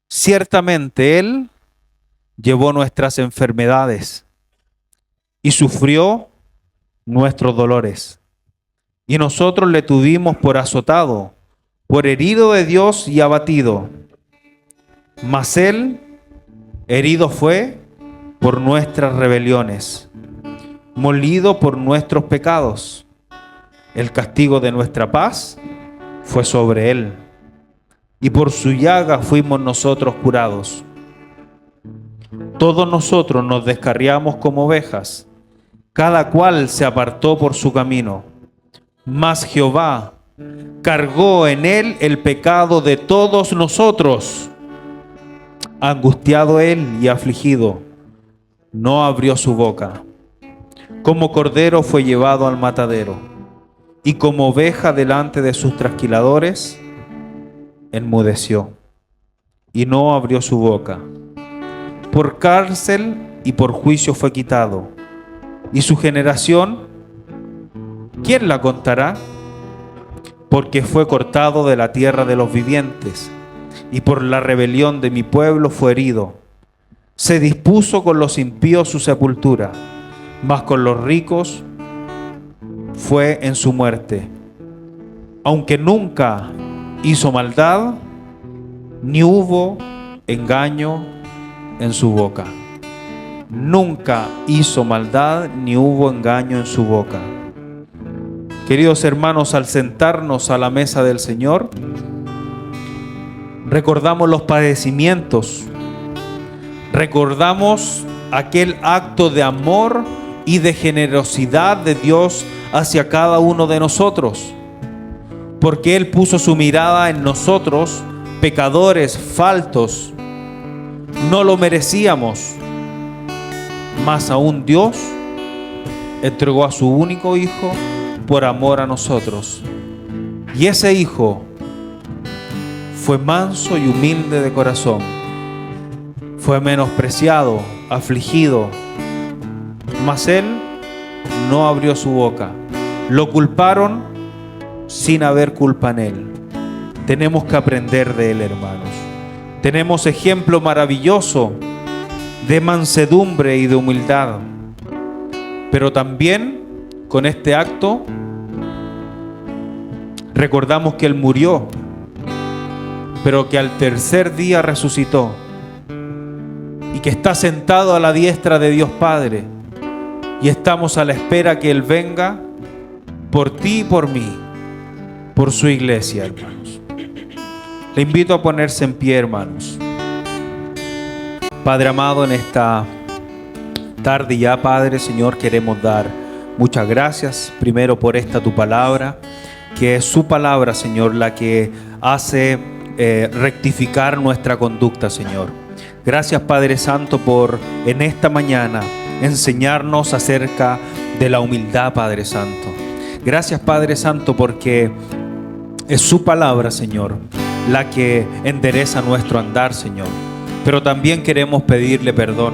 Ciertamente él llevó nuestras enfermedades y sufrió nuestros dolores. Y nosotros le tuvimos por azotado, por herido de Dios y abatido. Mas él herido fue por nuestras rebeliones, molido por nuestros pecados. El castigo de nuestra paz fue sobre él. y por su llaga fuimos nosotros curados. Todos nosotros nos descarriamos como ovejas, cada cual se apartó por su camino, mas Jehová cargó en él el pecado de todos nosotros. Angustiado él y afligido, no abrió su boca. Como cordero fue llevado al matadero, y como oveja delante de sus trasquiladores, enmudeció, y no abrió su boca. Por cárcel y por juicio fue quitado. Y su generación, ¿quién la contará? Porque fue cortado de la tierra de los vivientes, y por la rebelión de mi pueblo fue herido. Se dispuso con los impíos su sepultura, mas con los ricos fue en su muerte. Aunque nunca hizo maldad, ni hubo engaño en su boca. Nunca hizo maldad, ni hubo engaño en su boca. Queridos hermanos, al sentarnos a la mesa del Señor, recordamos los padecimientos, recordamos aquel acto de amor y de generosidad de Dios hacia cada uno de nosotros, porque Él puso su mirada en nosotros, pecadores, faltos. No lo merecíamos, mas aún Dios entregó a su único Hijo por amor a nosotros. Y ese Hijo fue manso y humilde de corazón, fue menospreciado, afligido, mas Él no abrió su boca. Lo culparon sin haber culpa en Él. Tenemos que aprender de Él, hermanos. Tenemos ejemplo maravilloso de mansedumbre y de humildad. Pero también con este acto recordamos que Él murió, pero que al tercer día resucitó y que está sentado a la diestra de Dios Padre, y estamos a la espera que Él venga por ti y por mí, por su iglesia, hermanos. Le invito a ponerse en pie, hermanos. Padre amado, en esta tarde ya, Padre, Señor, queremos dar muchas gracias primero por esta tu palabra, que es su palabra, Señor, la que hace rectificar nuestra conducta, Señor. Gracias, Padre Santo, por en esta mañana enseñarnos acerca de la humildad, Padre Santo. Gracias, Padre Santo, porque es su palabra, Señor, la que endereza nuestro andar, Señor. Pero también queremos pedirle perdón,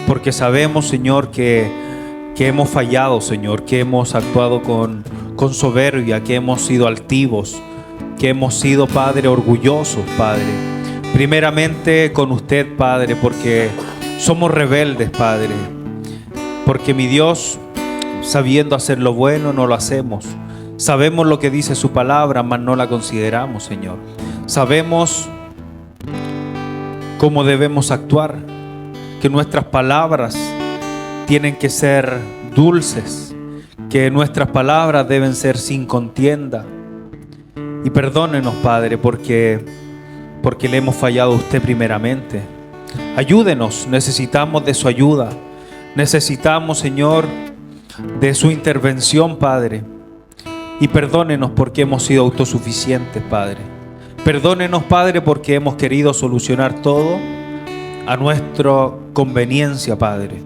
porque sabemos, Señor, que hemos fallado, Señor, que hemos actuado con soberbia, que hemos sido altivos, que hemos sido, Padre, orgullosos, Padre. Primeramente con usted, Padre, porque somos rebeldes, Padre. Porque mi Dios, sabiendo hacer lo bueno, no lo hacemos. Sabemos lo que dice su palabra, mas no la consideramos, Señor. Sabemos cómo debemos actuar, que nuestras palabras tienen que ser dulces, que nuestras palabras deben ser sin contienda. Y perdónenos, Padre, porque le hemos fallado a usted primeramente. Ayúdenos, necesitamos de su ayuda. Necesitamos, Señor, de su intervención, Padre. Y perdónenos porque hemos sido autosuficientes, Padre. Perdónenos, Padre, porque hemos querido solucionar todo a nuestra conveniencia, Padre.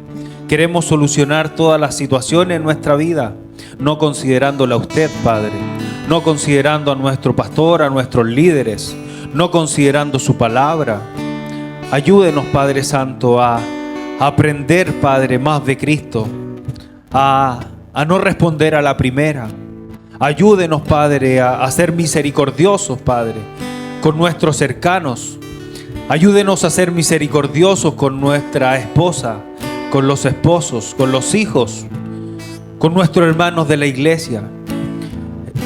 Queremos solucionar todas las situaciones en nuestra vida, no considerándola a usted, Padre. No considerando a nuestro pastor, a nuestros líderes, no considerando su palabra. Ayúdenos, Padre Santo, a aprender, Padre, más de Cristo, a no responder a la primera. Ayúdenos, Padre, a ser misericordiosos, Padre, con nuestros cercanos. Ayúdenos a ser misericordiosos con nuestra esposa, con los esposos, con los hijos, con nuestros hermanos de la iglesia.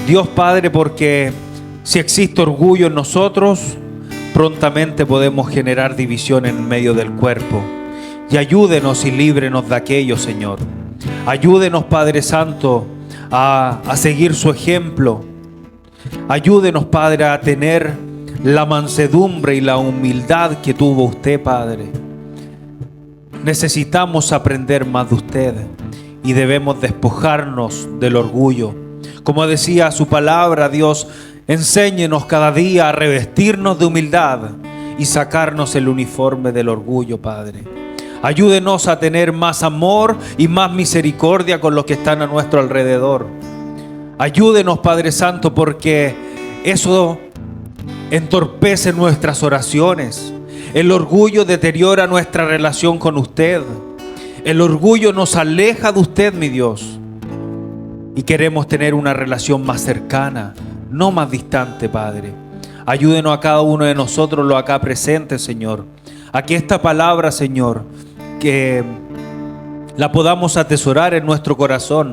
Dios Padre, porque si existe orgullo en nosotros, prontamente podemos generar división en medio del cuerpo. Y ayúdenos y líbrenos de aquello, Señor. Ayúdenos, Padre Santo, a seguir su ejemplo. Ayúdenos, Padre, a tener la mansedumbre y la humildad que tuvo usted, Padre. Necesitamos aprender más de usted y debemos despojarnos del orgullo. Como decía su palabra, Dios, enséñenos cada día a revestirnos de humildad y sacarnos el uniforme del orgullo, Padre. Ayúdenos a tener más amor y más misericordia con los que están a nuestro alrededor. Ayúdenos, Padre Santo, porque eso entorpece nuestras oraciones. El orgullo deteriora nuestra relación con usted. El orgullo nos aleja de usted, mi Dios. Y queremos tener una relación más cercana, no más distante, Padre. Ayúdenos a cada uno de nosotros, los acá presentes, Señor, a que esta palabra, Señor, que la podamos atesorar en nuestro corazón.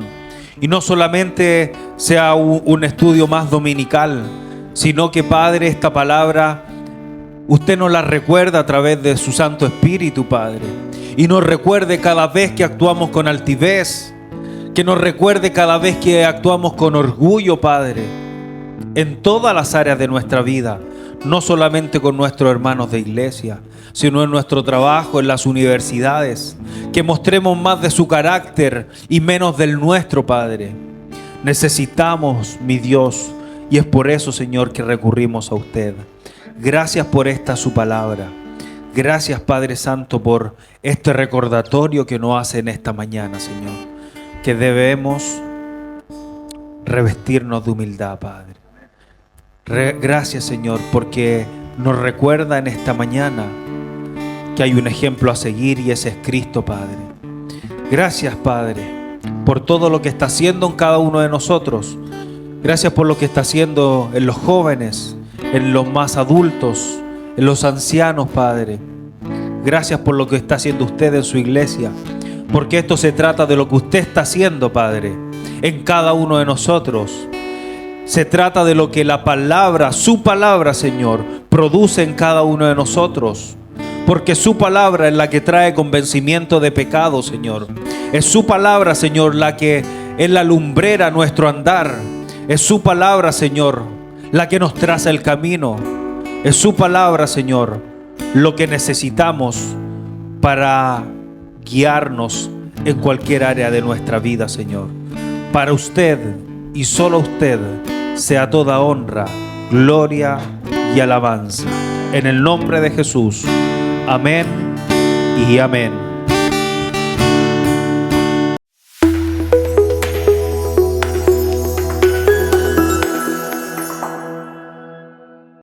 Y no solamente sea un estudio más dominical, sino que, Padre, esta palabra usted nos la recuerda a través de su Santo Espíritu, Padre. Y nos recuerde cada vez que actuamos con altivez, que nos recuerde cada vez que actuamos con orgullo, Padre, en todas las áreas de nuestra vida, no solamente con nuestros hermanos de iglesia, sino en nuestro trabajo, en las universidades, que mostremos más de su carácter y menos del nuestro, Padre. Necesitamos, mi Dios, y es por eso, Señor, que recurrimos a usted. Gracias por esta su palabra. Gracias, Padre Santo, por este recordatorio que nos hace en esta mañana, Señor, que debemos revestirnos de humildad, Padre. Gracias, Señor, porque nos recuerda en esta mañana que hay un ejemplo a seguir y ese es Cristo, Padre. Gracias, Padre, por todo lo que está haciendo en cada uno de nosotros. Gracias por lo que está haciendo en los jóvenes, en los más adultos, en los ancianos, Padre. Gracias por lo que está haciendo usted en su iglesia, porque esto se trata de lo que usted está haciendo, Padre, en cada uno de nosotros. Se trata de lo que la palabra, su palabra, Señor, produce en cada uno de nosotros. Porque su palabra es la que trae convencimiento de pecado, Señor. Es su palabra, Señor, la que es la lumbrera a nuestro andar. Es su palabra, Señor, la que nos traza el camino. Es su palabra, Señor, lo que necesitamos para guiarnos en cualquier área de nuestra vida, Señor. Para usted y solo usted sea toda honra, gloria y alabanza. En el nombre de Jesús. Amén y amén.